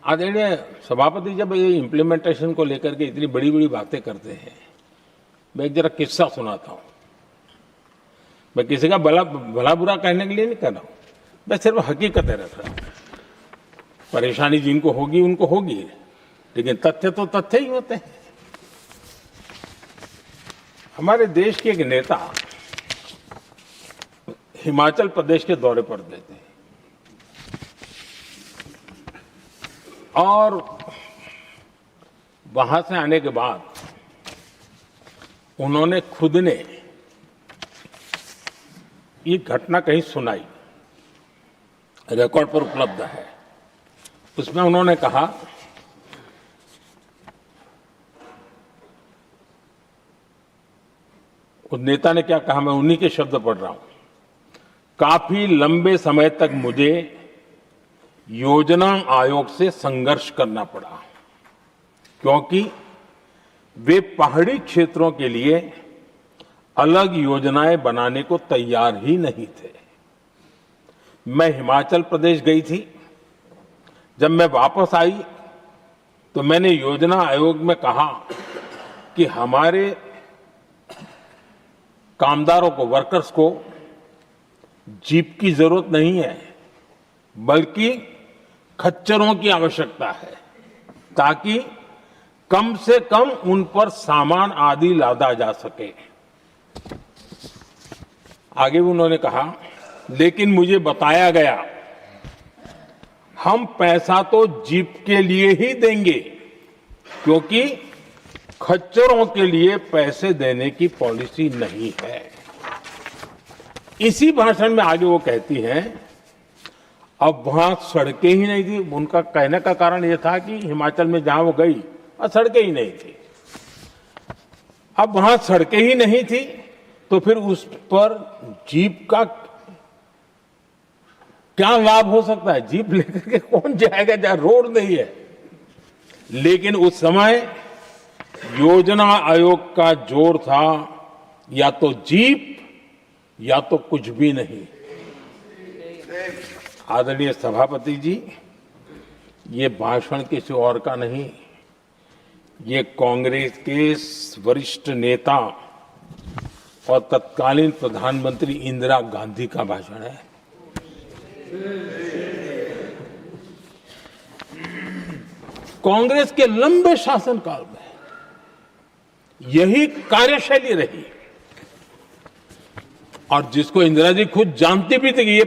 आदरणीय सभापति जब ये इम्प्लीमेंटेशन को लेकर के इतनी बड़ी बड़ी बातें करते हैं, मैं एक जरा किस्सा सुनाता हूँ। मैं किसी का भला बुरा कहने के लिए नहीं कर रहा हूँ, मैं सिर्फ हकीकतें रख रहा हूँ। परेशानी जिनको होगी उनको होगी, लेकिन तथ्य तो तथ्य ही होते हैं। हमारे देश के एक नेता हिमाचल प्रदेश के दौरे पर गए थे और वहां से आने के बाद उन्होंने खुद ने ये घटना कहीं सुनाई, रिकॉर्ड पर उपलब्ध है। उसमें उन्होंने कहा, उस नेता ने क्या कहा, मैं उन्हीं के शब्द पढ़ रहा हूं। काफी लंबे समय तक मुझे योजना आयोग से संघर्ष करना पड़ा, क्योंकि वे पहाड़ी क्षेत्रों के लिए अलग योजनाएं बनाने को तैयार ही नहीं थे। मैं हिमाचल प्रदेश गई थी। जब मैं वापस आई तो मैंने योजना आयोग में कहा कि हमारे कामदारों को, वर्कर्स को जीप की जरूरत नहीं है, बल्कि खच्चरों की आवश्यकता है, ताकि कम से कम उन पर सामान आदि लादा जा सके। आगे उन्होंने कहा, लेकिन मुझे बताया गया हम पैसा तो जीप के लिए ही देंगे, क्योंकि खच्चरों के लिए पैसे देने की पॉलिसी नहीं है। इसी भाषण में आगे वो कहती हैं, अब वहां सड़कें ही नहीं थी। उनका कहने का कारण यह था कि हिमाचल में जहां वो गई वहां सड़कें ही नहीं थी। अब वहां सड़कें ही नहीं थी तो फिर उस पर जीप का क्या लाभ हो सकता है? जीप लेकर के कौन जाएगा जहां रोड नहीं है? लेकिन उस समय योजना आयोग का जोर था, या तो जीप या तो कुछ भी नहीं। आदरणीय सभापति जी, ये भाषण किसी और का नहीं, ये कांग्रेस के वरिष्ठ नेता और तत्कालीन प्रधानमंत्री इंदिरा गांधी का भाषण है। कांग्रेस के लंबे शासनकाल में यही कार्यशैली रही, और जिसको इंदिरा जी खुद जानती भी थी कि ये